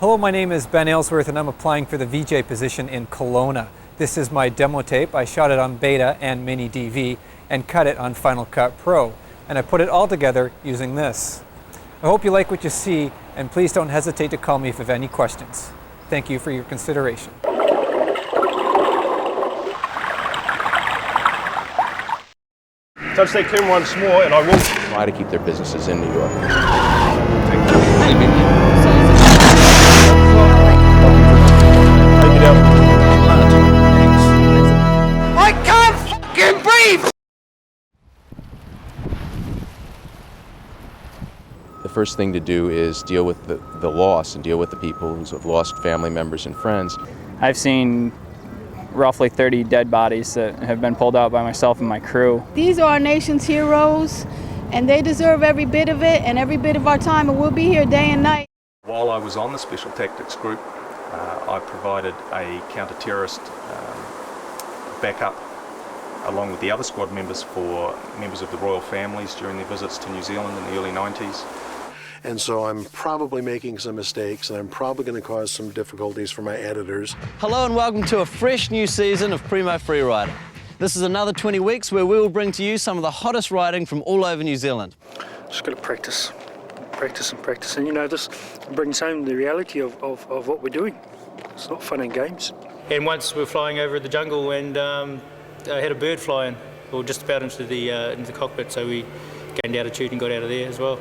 Hello, my name is Ben Aylesworth and I'm applying for the VJ position in Kelowna. This is my demo tape. I shot it on Beta and Mini DV and cut it on Final Cut Pro. And I put it all together using this. I hope you like what you see, and please don't hesitate to call me if you have any questions. Thank you for your consideration. Touch that camera once more and I will try to keep their businesses in New York. Take it out. I can't fucking breathe! The first thing to do is deal with the loss and deal with the people who have lost family members and friends. I've seen roughly 30 dead bodies that have been pulled out by myself and my crew. These are our nation's heroes, and they deserve every bit of it and every bit of our time, and we'll be here day and night. While I was on the Special Tactics Group, I provided a counter-terrorist backup along with the other squad members for members of the royal families during their visits to New Zealand in the early 90s. And so I'm probably making some mistakes, and I'm probably going to cause some difficulties for my editors. Hello and welcome to a fresh new season of Primo Freerider. This is another 20 weeks where we will bring to you some of the hottest riding from all over New Zealand. Just got to practice and practice, and you know, this brings home the reality of what we're doing. It's not fun and games. And once we were flying over the jungle and I had a bird flying, or just about into the cockpit, so we gained altitude and got out of there as well.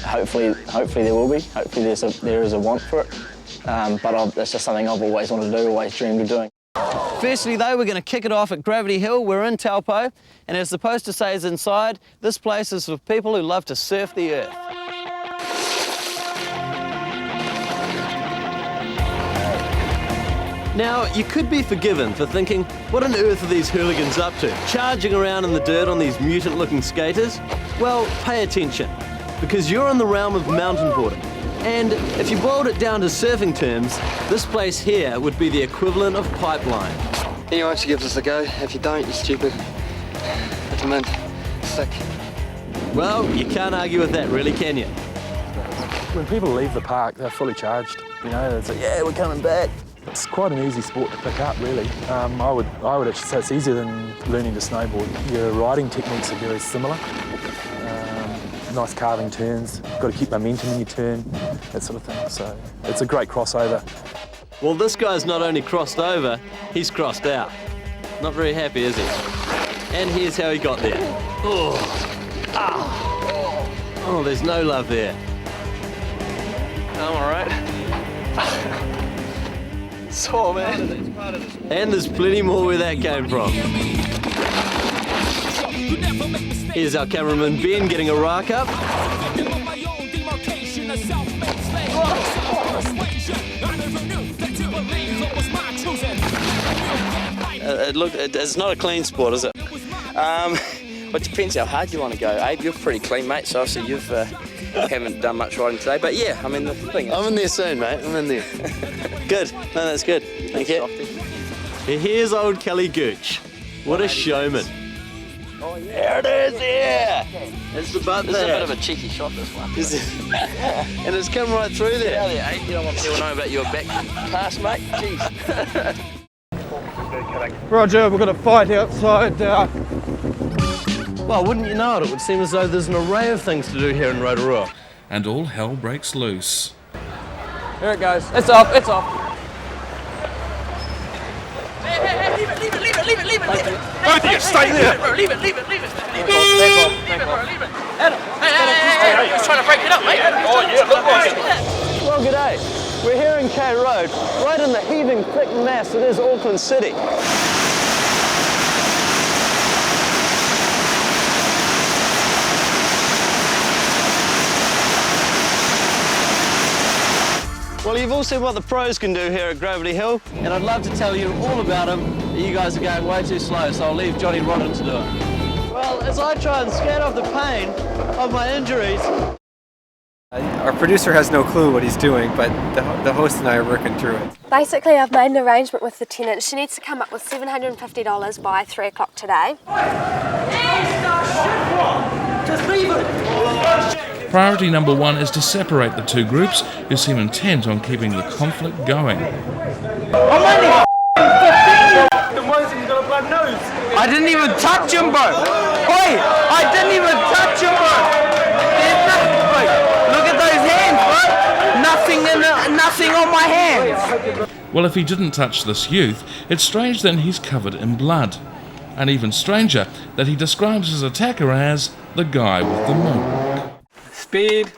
Hopefully there will be. Hopefully there is a want for it. But it's just something I've always wanted to do, always dreamed of doing. Firstly though, we're going to kick it off at Gravity Hill. We're in Taupo, and as the poster says inside, this place is for people who love to surf the earth. Now, you could be forgiven for thinking, what on earth are these hooligans up to? Charging around in the dirt on these mutant-looking skaters? Well, pay attention, because you're in the realm of mountain boarding. And if you boiled it down to surfing terms, this place here would be the equivalent of pipeline. Anyone should give this a go. If you don't, you're stupid. It's a mint. Sick. Well, you can't argue with that, really, can you? When people leave the park, they're fully charged. You know, it's like, yeah, we're coming back. It's quite an easy sport to pick up, really. I would actually say it's easier than learning to snowboard. Your riding techniques are very similar. Nice carving turns, got to keep momentum in your turn, that sort of thing. So it's a great crossover. Well, this guy's not only crossed over, he's crossed out. Not very happy, is he? And here's how he got there. Oh, oh, there's no love there. I'm all right. So, man. And there's plenty more where that came from. Here's our cameraman Ben getting a rack up. It's not a clean sport, is it? Well, it depends how hard you want to go. Abe, you're pretty clean, mate, so obviously you haven't done much riding today, but yeah, I mean, the thing is... I'm in there soon, mate, I'm in there. Good, no, that's good, thank you. Here's old Kelly Gooch. What a showman. Oh, yeah. There it is, yeah! It's the butt there. This is a bit of a cheeky shot, this one. And it's come right through there. Yeah, there, Abe, you don't want people to know about your back pass, mate, jeez. Roger, we've got a fight outside. Well, wouldn't you know it? It would seem as though there's an array of things to do here in Rotorua. And all hell breaks loose. Here it goes. It's off, it's off. Hey, leave it. Both of you, stay there. Leave it. Leave it, bro, leave it. Adam. Hey, just trying to break it up, mate. Oh, yeah, look like it. Well, g'day. We're here in K Road, right in the heaving thick mass that is Auckland City. Well, you've all seen what the pros can do here at Gravity Hill, and I'd love to tell you all about them, but you guys are going way too slow, so I'll leave Johnny Rodden to do it. Well, as I try and skate off the pain of my injuries... Our producer has no clue what he's doing, but the host and I are working through it. Basically, I've made an arrangement with the tenant. She needs to come up with $750 by 3 o'clock today. Just leave it. Priority number one is to separate the two groups who seem intent on keeping the conflict going. I didn't even touch him, bro. Oi, I didn't even touch him, bro. There's nothing, bro. Look at those hands, bro. Nothing on my hands. Well, if he didn't touch this youth, it's strange then he's covered in blood. And even stranger that he describes his attacker as the guy with the mohawk. Speed.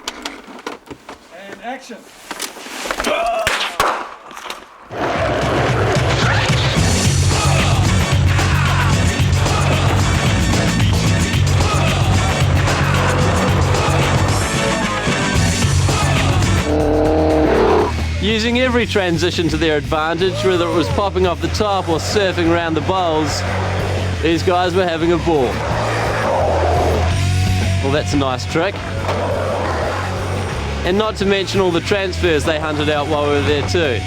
And action. Using every transition to their advantage, whether it was popping off the top or surfing around the bowls, these guys were having a ball. Well, that's a nice trick. And not to mention all the transfers they hunted out while we were there too.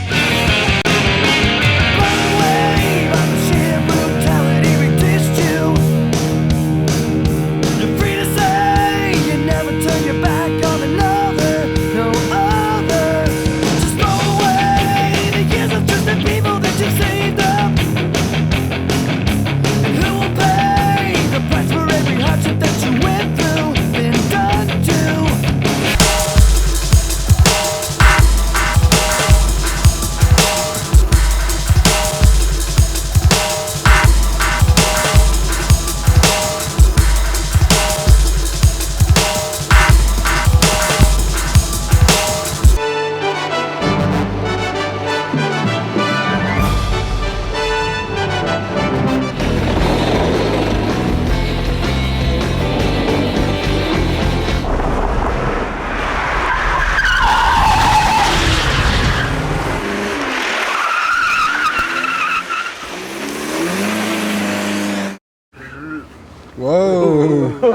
Whoa,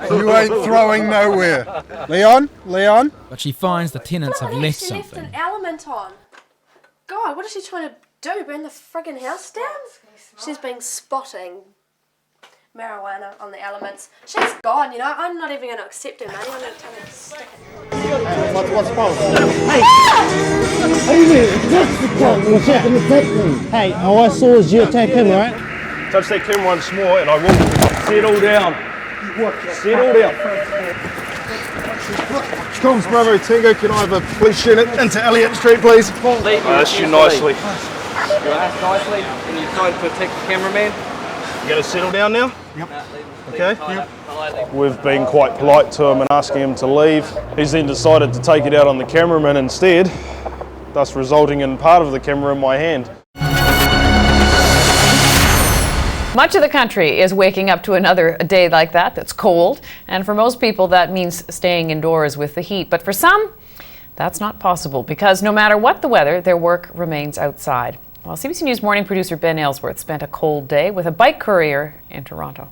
you ain't throwing nowhere. Leon? But she finds the tenants have left She left something. an element on. God, what is she trying to do? Burn the friggin' house down? She's been spotting marijuana on the elements. She's gone, you know. I'm not even going to accept her money. I'm going to tell her to stick it. What's wrong? Hey, all I saw was you attack him, right? Touch that Kim once more and I will settle down. Settle down. Comms Bravo Tango, can I have a police unit into Elliott Street, please? That's you nicely. You ask nicely and you try to protect the cameraman. You going to settle down now? Yep. Okay. Yep. We've been quite polite to him and asking him to leave. He's then decided to take it out on the cameraman instead, thus resulting in part of the camera in my hand. Much of the country is waking up to another day like that that's cold, and for most people that means staying indoors with the heat. But for some, that's not possible because no matter what the weather, their work remains outside. Well, CBC News morning producer Ben Aylesworth spent a cold day with a bike courier in Toronto.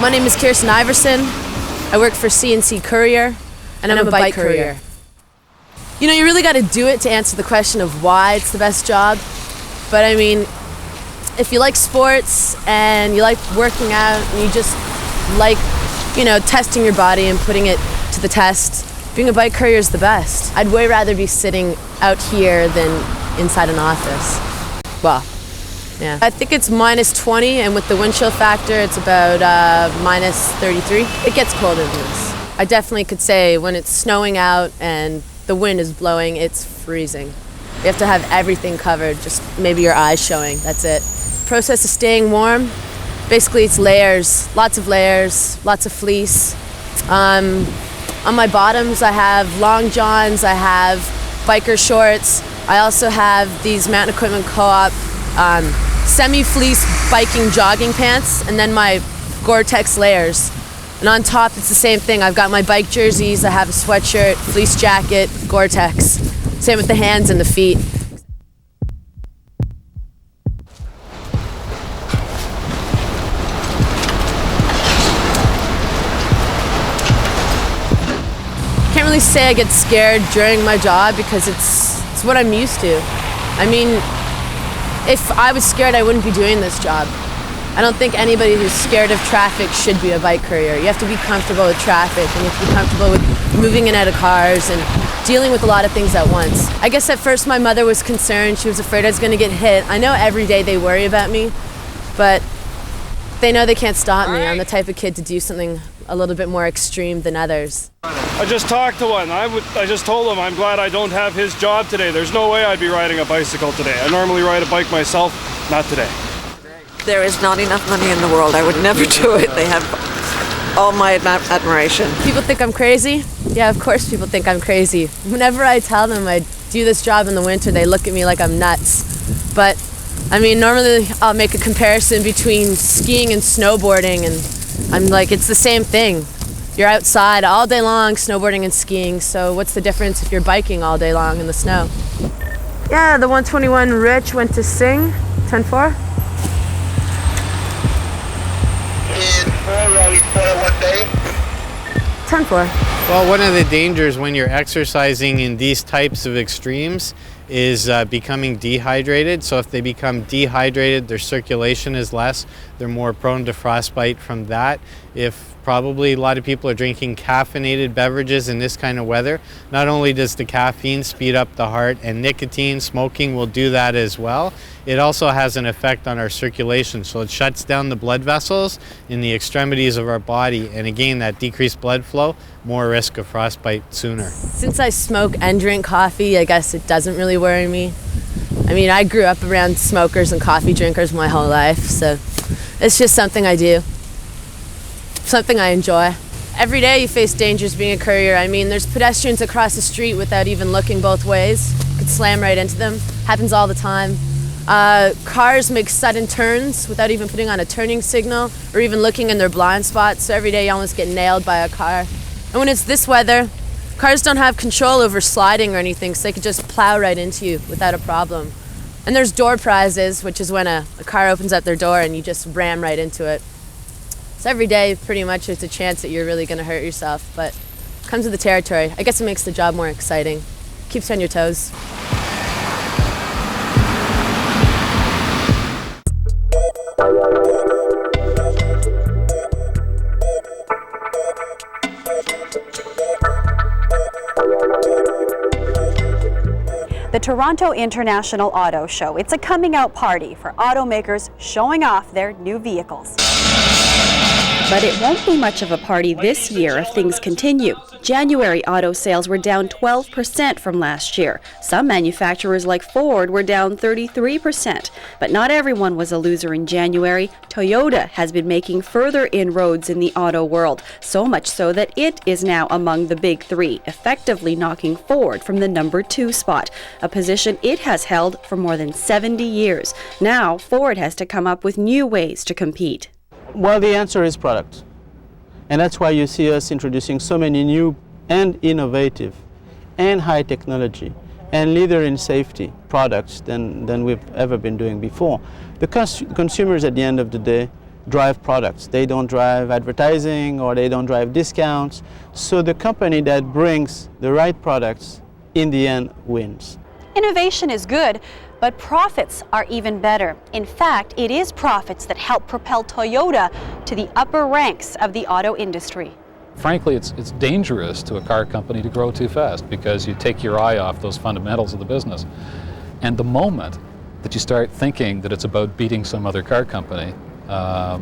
My name is Kirsten Iverson. I work for CNC Courier, and I'm a bike courier. You know, you really got to do it to answer the question of why it's the best job. But I mean, if you like sports and you like working out and you just like, you know, testing your body and putting it to the test, being a bike courier is the best. I'd way rather be sitting out here than inside an office. Well, yeah. I think it's minus 20, and with the wind chill factor, it's about minus 33. It gets colder than this. I definitely could say when it's snowing out and the wind is blowing, it's freezing. You have to have everything covered, just maybe your eyes showing, that's it. Process of staying warm, basically it's layers, lots of fleece. On my bottoms, I have long johns, I have biker shorts. I also have these Mountain Equipment Co-op semi-fleece biking jogging pants, and then my Gore-Tex layers. And on top, it's the same thing. I've got my bike jerseys, I have a sweatshirt, fleece jacket, Gore-Tex. Same with the hands and the feet. Can't really say I get scared during my job because it's what I'm used to. I mean, if I was scared, I wouldn't be doing this job. I don't think anybody who's scared of traffic should be a bike courier. You have to be comfortable with traffic, and you have to be comfortable with moving in and out of cars and dealing with a lot of things at once. I guess at first my mother was concerned. She was afraid I was going to get hit. I know every day they worry about me, but they know they can't stop me. I'm the type of kid to do something a little bit more extreme than others. I just talked to one. I just told him I'm glad I don't have his job today. There's no way I'd be riding a bicycle today. I normally ride a bike myself, not today. There is not enough money in the world. I would never do it. They have all my admiration. People think I'm crazy? Yeah, of course people think I'm crazy. Whenever I tell them I do this job in the winter, they look at me like I'm nuts. But, I mean, normally I'll make a comparison between skiing and snowboarding, and I'm like, it's the same thing. You're outside all day long snowboarding and skiing, so what's the difference if you're biking all day long in the snow? Yeah, the 121 Rich went to Sing, 10-4. What day? 10-4. Well, one of the dangers when you're exercising in these types of extremes is becoming dehydrated. So if they become dehydrated, their circulation is less. They're more prone to frostbite from that. If probably a lot of people are drinking caffeinated beverages in this kind of weather, not only does the caffeine speed up the heart, and nicotine, smoking will do that as well, it also has an effect on our circulation. So it shuts down the blood vessels in the extremities of our body, and again, that decreased blood flow, more risk of frostbite sooner. Since I smoke and drink coffee, I guess it doesn't really worry me. I mean, I grew up around smokers and coffee drinkers my whole life, so it's just something I do. Something I enjoy. Every day you face dangers being a courier. I mean, there's pedestrians across the street without even looking both ways. You could slam right into them. Happens all the time. Cars make sudden turns without even putting on a turning signal or even looking in their blind spots. So every day you almost get nailed by a car. And when it's this weather, cars don't have control over sliding or anything, so they could just plow right into you without a problem. And there's door prizes, which is when a car opens up their door and you just ram right into it. So every day, pretty much, there's a chance that you're really going to hurt yourself, but it comes with the territory. I guess it makes the job more exciting. Keeps you on your toes. The Toronto International Auto Show. It's a coming out party for automakers showing off their new vehicles. But it won't be much of a party this year if things continue. January auto sales were down 12% from last year. Some manufacturers like Ford were down 33%. But not everyone was a loser in January. Toyota has been making further inroads in the auto world, so much so that it is now among the big three, effectively knocking Ford from the number 2 spot, a position it has held for more than 70 years. Now, Ford has to come up with new ways to compete. Well, the answer is product. And that's why you see us introducing so many new and innovative and high technology and leader in safety products than we've ever been doing before. The consumers at the end of the day drive products. They don't drive advertising or they don't drive discounts. So the company that brings the right products in the end wins. Innovation is good, but profits are even better. In fact, it is profits that help propel Toyota to the upper ranks of the auto industry. Frankly, it's dangerous to a car company to grow too fast because you take your eye off those fundamentals of the business. And the moment that you start thinking that it's about beating some other car company,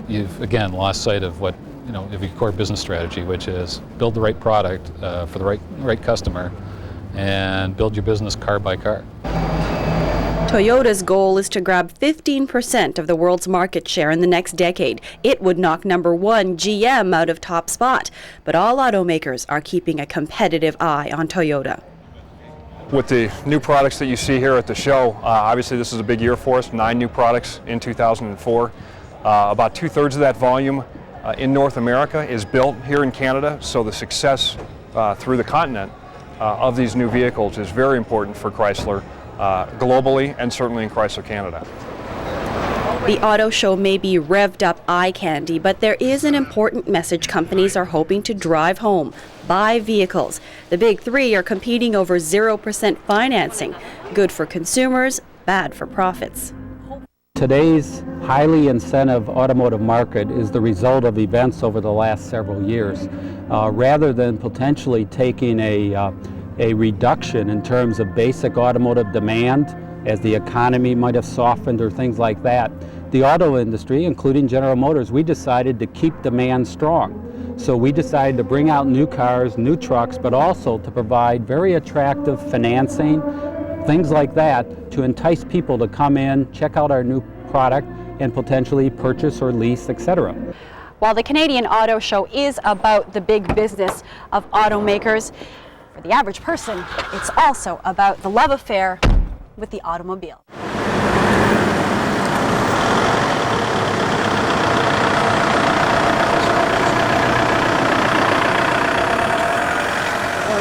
you've again lost sight of what of your core business strategy, which is build the right product for the right customer and build your business car by car. Toyota's goal is to grab 15% of the world's market share in the next decade. It would knock number 1 GM out of top spot. But all automakers are keeping a competitive eye on Toyota. With the new products that you see here at the show, obviously this is a big year for us, 9 new products in 2004. About 2/3 of that volume in North America is built here in Canada, so the success through the continent of these new vehicles is very important for Chrysler globally and certainly in Chrysler Canada. The auto show may be revved up eye candy, but there is an important message companies are hoping to drive home. Buy vehicles. The big three are competing over 0% financing. Good for consumers, bad for profits. Today's highly incentive automotive market is the result of events over the last several years. Rather than potentially taking a reduction in terms of basic automotive demand as the economy might have softened or things like that, the auto industry, including General Motors, we decided to keep demand strong. So we decided to bring out new cars, new trucks, but also to provide very attractive financing, things like that, to entice people to come in, check out our new product, and potentially purchase or lease, etc. While the Canadian Auto Show is about the big business of automakers, for the average person, it's also about the love affair with the automobile.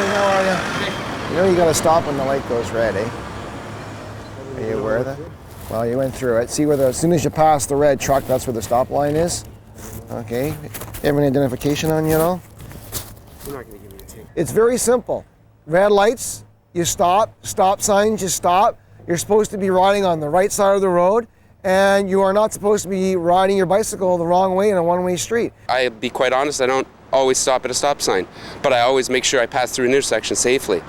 How are you? You know you gotta stop when the light goes red, eh? Are you aware of that? Well, you went through it. See where as soon as you pass the red truck, that's where the stop line is. Okay. You have any identification on you at all? You're not gonna give me a ticket. It's very simple. Red lights, you stop. Stop signs, you stop. You're supposed to be riding on the right side of the road, and you are not supposed to be riding your bicycle the wrong way in a one-way street. I'll be quite honest, I don't always stop at a stop sign, but I always make sure I pass through an intersection safely.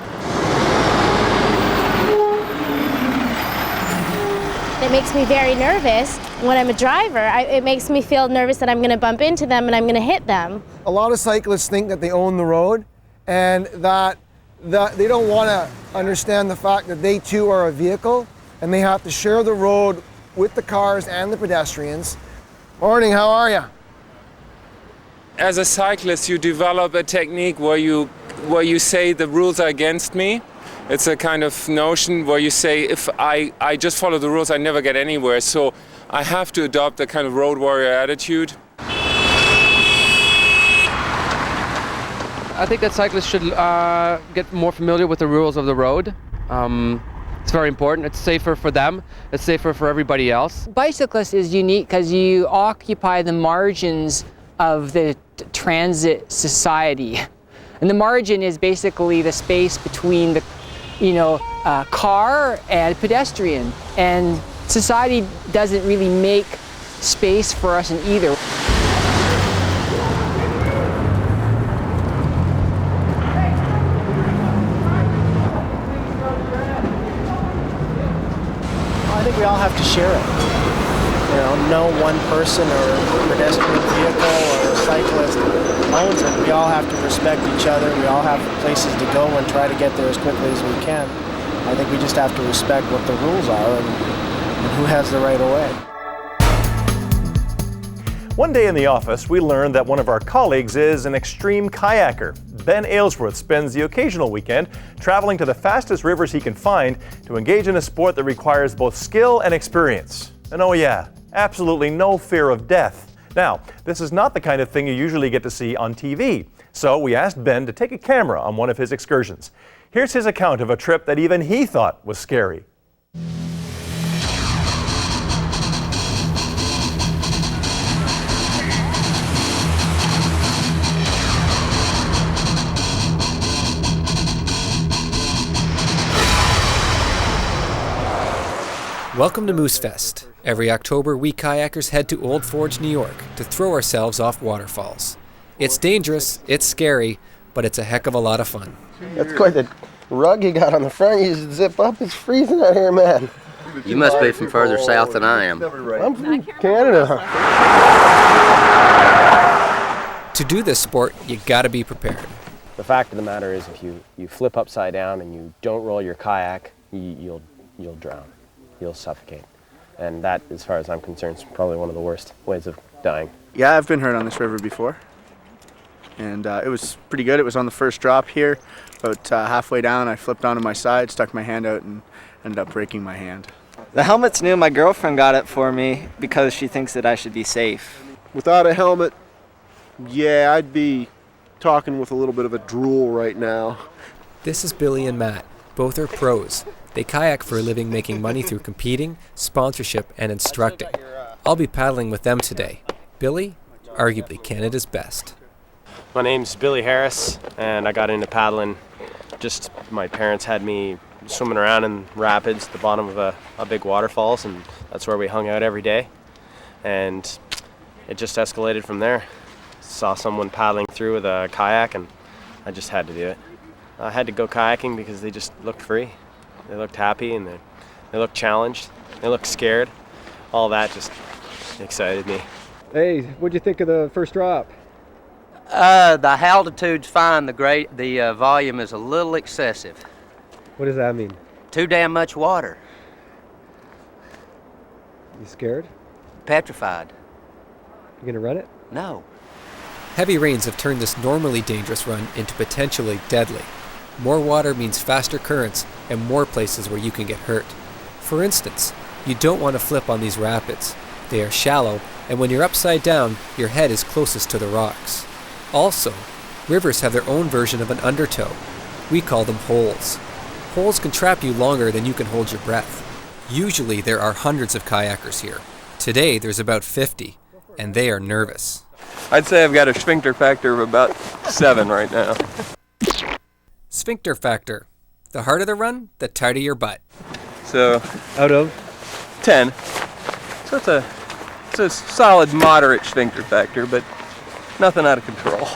It makes me very nervous. When I'm a driver, it makes me feel nervous that I'm going to bump into them and I'm going to hit them. A lot of cyclists think that they own the road and that they don't want to understand the fact that they too are a vehicle and they have to share the road with the cars and the pedestrians. Morning, how are you? As a cyclist, you develop a technique where you say the rules are against me. It's a kind of notion where you say, if I just follow the rules, I never get anywhere. So I have to adopt a kind of road warrior attitude. I think that cyclists should get more familiar with the rules of the road. It's very important. It's safer for them. It's safer for everybody else. Bicyclist is unique because you occupy the margins of the transit society. And the margin is basically the space between the car and pedestrian. And society doesn't really make space for us in either. I think we all have to share it. No one person or pedestrian vehicle or cyclist owns it. We all have to respect each other. We all have places to go and try to get there as quickly as we can. I think we just have to respect what the rules are and who has the right of way. One day in the office, we learned that one of our colleagues is an extreme kayaker. Ben Aylesworth spends the occasional weekend traveling to the fastest rivers he can find to engage in a sport that requires both skill and experience. And oh yeah, absolutely no fear of death. Now, this is not the kind of thing you usually get to see on TV. So we asked Ben to take a camera on one of his excursions. Here's his account of a trip that even he thought was scary. Welcome to Moose Fest. Every October, we kayakers head to Old Forge, New York to throw ourselves off waterfalls. It's dangerous, it's scary, but it's a heck of a lot of fun. That's quite the rug you got on the front. You just zip up. It's freezing out here, man. You must be from further south than I am. I'm from Canada. To do this sport, you gotta be prepared. The fact of the matter is, if you flip upside down and you don't roll your kayak, you'll drown. You'll suffocate. And that, as far as I'm concerned, is probably one of the worst ways of dying. Yeah, I've been hurt on this river before. And it was pretty good. It was on the first drop here. About halfway down, I flipped onto my side, stuck my hand out, and ended up breaking my hand. The helmet's new. My girlfriend got it for me because she thinks that I should be safe. Without a helmet, yeah, I'd be talking with a little bit of a drool right now. This is Billy and Matt. Both are pros. They kayak for a living, making money through competing, sponsorship, and instructing. I'll be paddling with them today. Billy, arguably Canada's best. My name's Billy Harris, and I got into paddling. My parents had me swimming around in rapids at the bottom of a big waterfalls, and that's where we hung out every day. And it just escalated from there. Saw someone paddling through with a kayak, and I just had to do it. I had to go kayaking because they just looked free. They looked happy, and they looked challenged. They looked scared. All that just excited me. Hey, what'd you think of the first drop? The altitude's fine. The volume is a little excessive. What does that mean? Too damn much water. You scared? Petrified. You gonna run it? No. Heavy rains have turned this normally dangerous run into potentially deadly. More water means faster currents and more places where you can get hurt. For instance, you don't want to flip on these rapids. They are shallow, and when you're upside down, your head is closest to the rocks. Also, rivers have their own version of an undertow. We call them holes. Holes can trap you longer than you can hold your breath. Usually there are hundreds of kayakers here. Today there's about 50, and they are nervous. I'd say I've got a sphincter factor of about 7 right now. Sphincter factor. The harder the run, the tighter your butt. So, out of 10. So it's a solid, moderate sphincter factor, but nothing out of control.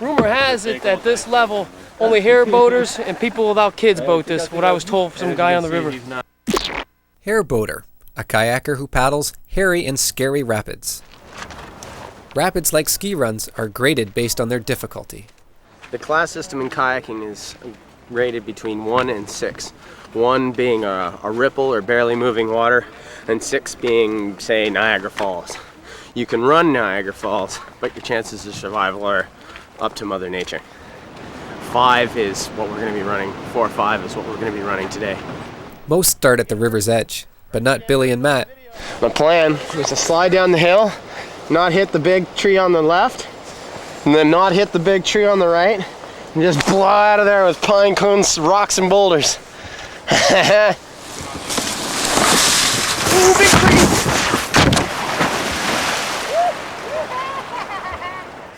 Rumor has it that this level, only hair boaters and people without kids boat this, what I was told from some guy on the river. Hair boater, a kayaker who paddles hairy and scary rapids. Rapids, like ski runs, are graded based on their difficulty. The class system in kayaking is rated between 1 and 6. 1 being a ripple or barely moving water, and 6 being, say, Niagara Falls. You can run Niagara Falls, but your chances of survival are up to Mother Nature. 5 is what we're going to be running. 4 or 5 is what we're going to be running today. Most start at the river's edge, but not Billy and Matt. My plan is to slide down the hill, not hit the big tree on the left, and then not hit the big tree on the right, and just blow out of there with pine cones, rocks, and boulders. Ooh, big tree!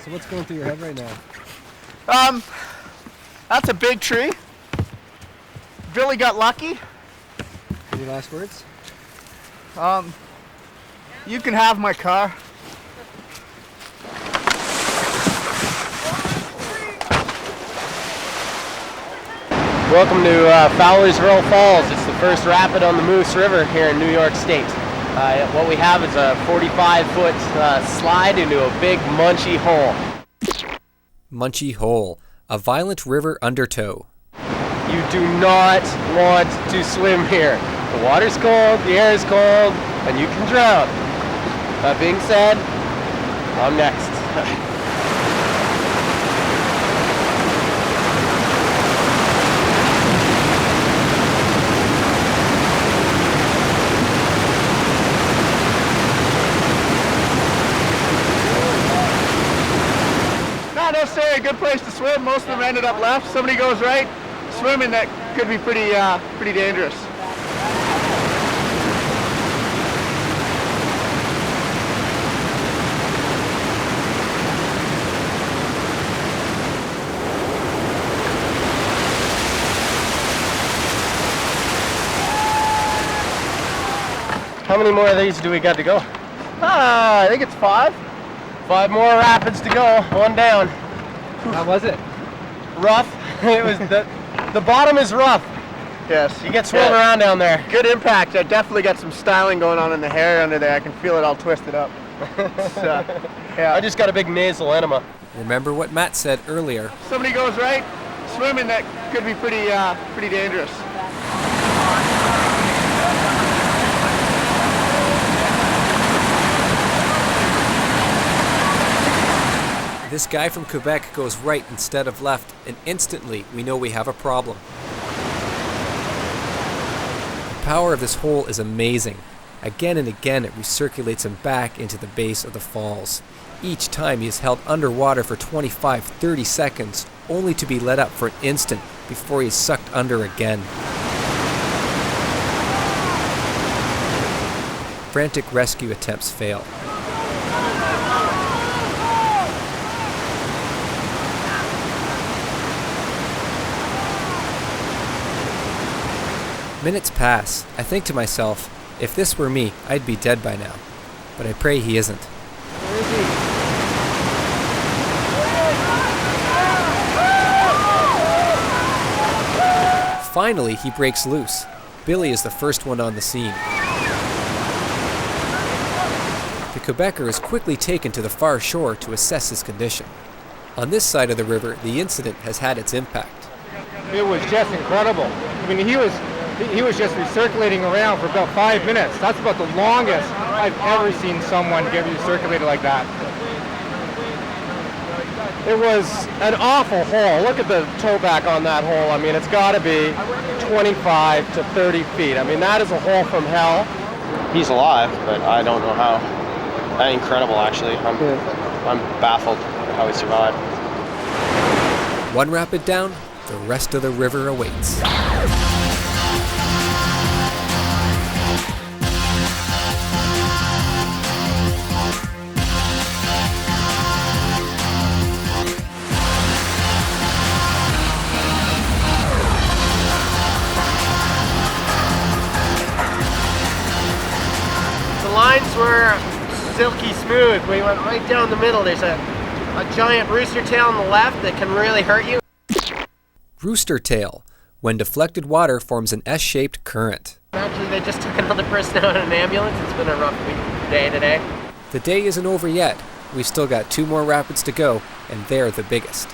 So what's going through your head right now? That's a big tree. Billy got lucky. Any last words? You can have my car. Welcome to Fowlersville Falls. It's the first rapid on the Moose River here in New York State. What we have is a 45-foot slide into a big munchy hole. Munchy Hole, a violent river undertow. You do not want to swim here. The water's cold, the air is cold, and you can drown. That being said, I'm next. Not necessarily a good place to swim. Most of them ended up left. Somebody goes right. Swimming, that could be pretty dangerous. How many more of these do we got to go? I think it's 5. 5 more rapids to go. 1 down. How was it? Rough. It was the bottom is rough. Yes. You get swirled around down there. Good impact. I definitely got some styling going on in the hair under there. I can feel it all twisted up. Yeah. I just got a big nasal enema. Remember what Matt said earlier. Somebody goes right. Swimming, that could be pretty dangerous. This guy from Quebec goes right instead of left, and instantly we know we have a problem. The power of this hole is amazing. Again and again it recirculates him back into the base of the falls. Each time he is held underwater for 25-30 seconds, only to be let up for an instant before he is sucked under again. Frantic rescue attempts fail. Minutes pass. I think to myself, if this were me, I'd be dead by now. But I pray he isn't. Where is he? Finally, he breaks loose. Billy is the first one on the scene. The Quebecer is quickly taken to the far shore to assess his condition. On this side of the river, the incident has had its impact. It was just incredible. I mean, he was just recirculating around for about 5 minutes. That's about the longest I've ever seen someone get recirculated like that. It was an awful hole. Look at the towback on that hole. I mean, it's got to be 25 to 30 feet. I mean, that is a hole from hell. He's alive, but I don't know how. Incredible, actually. I'm baffled how he survived. One rapid down, the rest of the river awaits. The lines were silky smooth. We went right down the middle. There's a giant rooster tail on the left that can really hurt you. Rooster tail. When deflected water forms an S-shaped current. Actually, they just took another person out in an ambulance. It's been a rough day today. The day isn't over yet. We've still got 2 more rapids to go, and they're the biggest.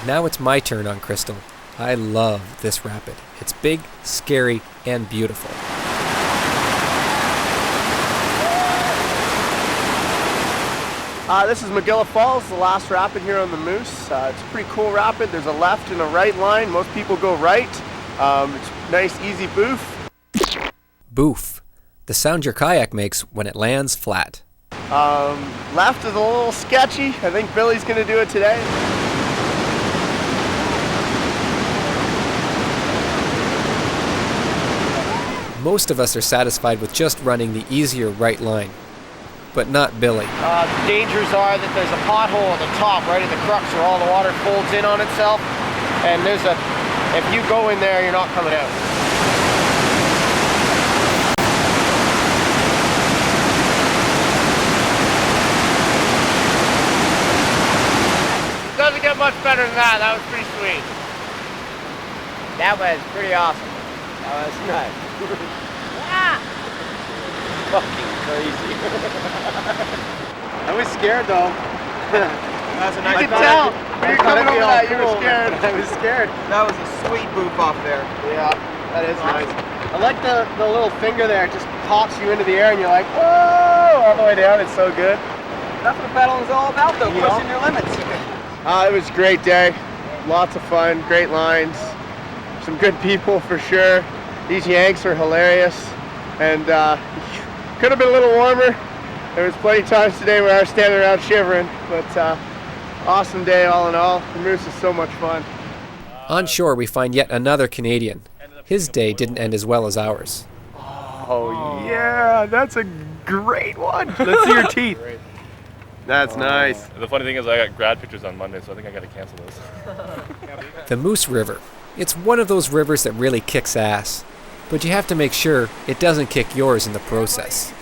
Now it's my turn on Crystal. I love this rapid. It's big, scary, and beautiful. This is Magilla Falls, the last rapid here on the Moose. It's a pretty cool rapid. There's a left and a right line. Most people go right. It's nice, easy boof. Boof. The sound your kayak makes when it lands flat. Left is a little sketchy. I think Billy's going to do it today. Most of us are satisfied with just running the easier right line, but not Billy. The dangers are that there's a pothole at the top, right at the crux where all the water folds in on itself, and if you go in there, you're not coming out. It doesn't get much better than that. That was pretty sweet. That was pretty awesome. That was nice. Fucking crazy. I was scared though. That's a nice. You could tell. When you're coming over that, you were scared. I was scared. That was a sweet boof off there. Yeah, that is nice. I like the little finger there. It just pops you into the air and you're like, whoa, all the way down. It's so good. That's what paddling is all about though, pushing your limits. It was a great day. Lots of fun, great lines. Some good people for sure. These Yanks are hilarious, and could have been a little warmer. There was plenty of times today where I was standing around shivering, but awesome day all in all. The Moose is so much fun. On shore, we find yet another Canadian. His day didn't end as well as ours. Oh yeah, that's a great one. Let's see your teeth. That's nice. The funny thing is I got grad pictures on Monday, so I think I got to cancel this. The Moose River. It's one of those rivers that really kicks ass. But you have to make sure it doesn't kick yours in the process.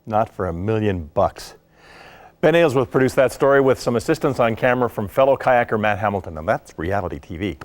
Not for $1 million. Ben Aylesworth produced that story with some assistance on camera from fellow kayaker Matt Hamilton, and that's reality TV.